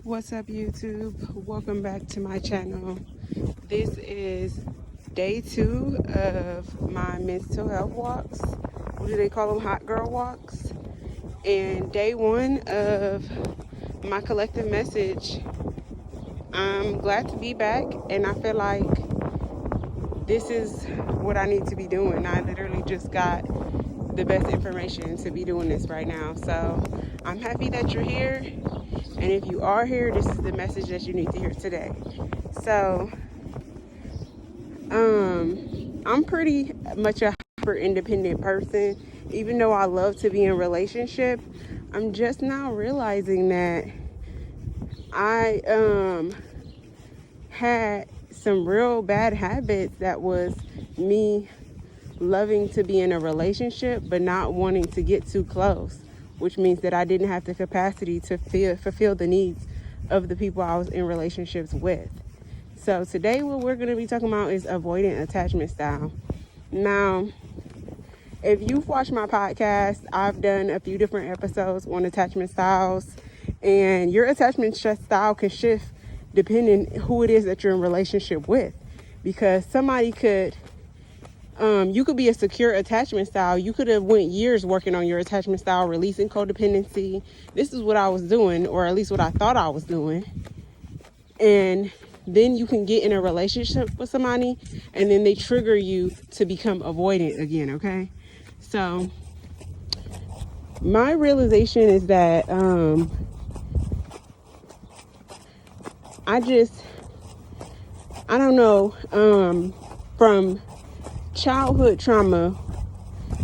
What's up, YouTube? Welcome back to my channel. This is day 2 of my mental health walks. What do they call them? Hot girl walks. And day 1 of my collective message. I'm glad to be back, and I feel like this is what I need to be doing. I literally just got the best information to be doing this right now. So I'm happy that you're here. And if you are here, this is the message that you need to hear today. So, I'm pretty much a hyper independent person. Even though I love to be in a relationship, I'm just now realizing that I had some real bad habits that was me loving to be in a relationship but not wanting to get too close, which means that I didn't have the capacity to fulfill the needs of the people I was in relationships with. So today what we're going to be talking about is avoidant attachment style. Now, if you've watched my podcast, I've done a few different episodes on attachment styles, and your attachment style can shift depending who it is that you're in relationship with, because somebody could you could be a secure attachment style. You could have went years working on your attachment style, releasing codependency. This is what I was doing, or at least what I thought I was doing. And then you can get in a relationship with somebody, and then they trigger you to become avoidant again, okay? So my realization is that I don't know, from childhood trauma,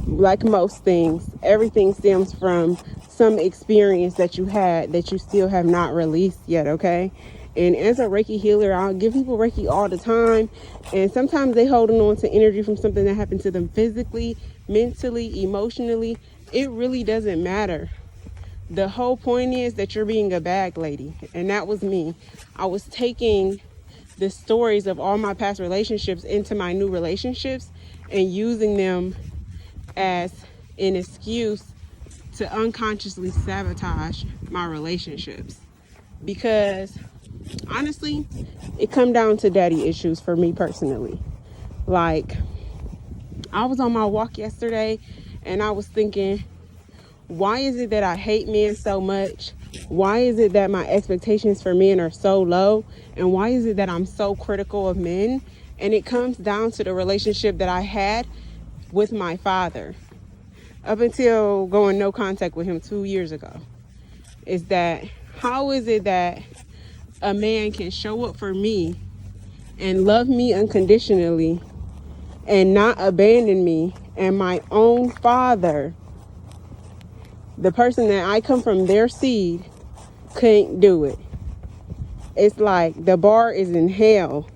like most things, everything stems from some experience that you had that you still have not released yet, okay? And as a Reiki healer, I'll give people Reiki all the time, and sometimes they holding on to energy from something that happened to them physically, mentally, emotionally. It really doesn't matter. The whole point is that you're being a bag lady, and that was me. I was taking the stories of all my past relationships into my new relationships and using them as an excuse to unconsciously sabotage my relationships. Because honestly, it come down to daddy issues for me personally. Like, I was on my walk yesterday and I was thinking, why is it that I hate men so much? Why is it that my expectations for men are so low? And why is it that I'm so critical of men? And it comes down to the relationship that I had with my father up until going no contact with him 2 years ago. Is that, how is it that a man can show up for me and love me unconditionally and not abandon me, and my own father, the person that I come from, their seed, couldn't do it? It's like the bar is in hell.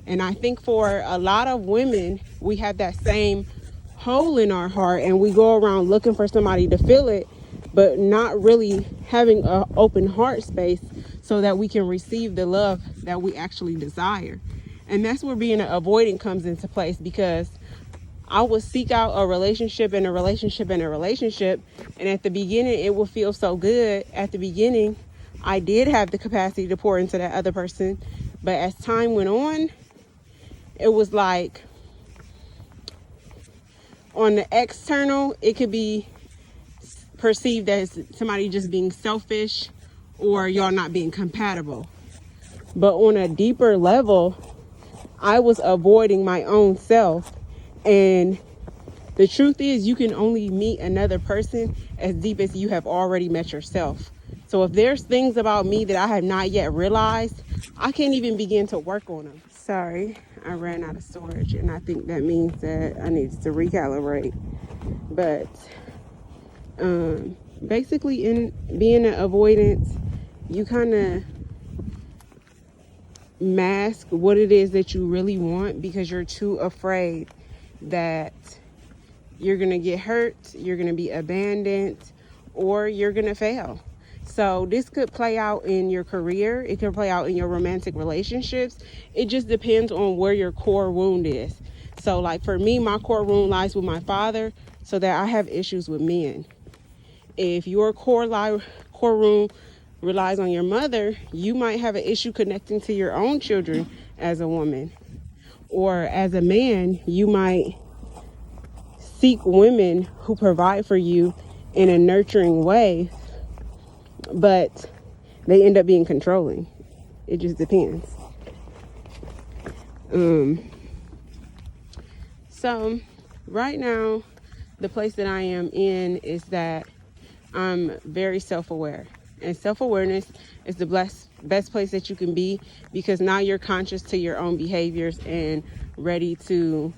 And I think for a lot of women, we have that same hole in our heart, and we go around looking for somebody to fill it, but not really having an open heart space so that we can receive the love that we actually desire. And that's where being an avoidant comes into place, because I would seek out a relationship and a relationship and a relationship, and at the beginning it will feel so good. At the beginning I did have the capacity to pour into that other person, but as time went on, it was like, on the external, it could be perceived as somebody just being selfish or y'all not being compatible. But on a deeper level, I was avoiding my own self. And the truth is, you can only meet another person as deep as you have already met yourself. So if there's things about me that I have not yet realized, I can't even begin to work on them. Sorry, I ran out of storage, and I think that means that I need to recalibrate. But basically, in being an avoidant, you kind of mask what it is that you really want because you're too afraid that you're gonna get hurt, you're gonna be abandoned, or you're gonna fail. So this could play out in your career, it could play out in your romantic relationships. It just depends on where your core wound is. So like for me, my core wound lies with my father, so that I have issues with men. If your core wound relies on your mother, you might have an issue connecting to your own children as a woman. Or as a man, you might seek women who provide for you in a nurturing way, but they end up being controlling. It just depends. So right now, the place that I am in is that I'm very self-aware. And self-awareness is the best place that you can be, because now you're conscious to your own behaviors and ready to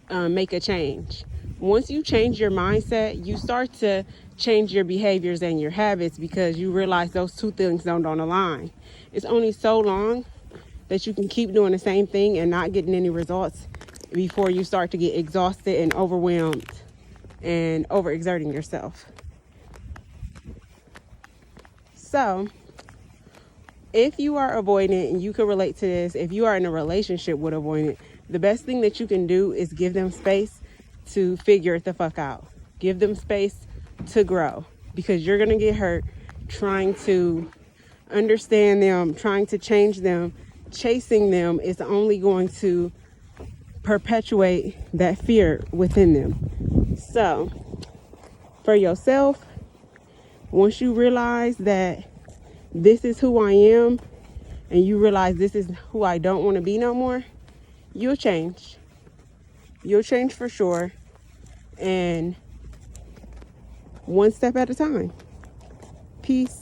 make a change. Once you change your mindset, you start to change your behaviors and your habits, because you realize those two things don't align. It's only so long that you can keep doing the same thing and not getting any results before you start to get exhausted and overwhelmed and overexerting yourself. So if you are avoidant, and you can relate to this, if you are in a relationship with avoidant, the best thing that you can do is give them space to figure it the fuck out. Give them space to grow, because you're going to get hurt trying to understand them, trying to change them. Chasing them is only going to perpetuate that fear within them. So for yourself, once you realize that this is who I am, and you realize this is who I don't want to be no more, you'll change. You'll change for sure. And one step at a time. Peace.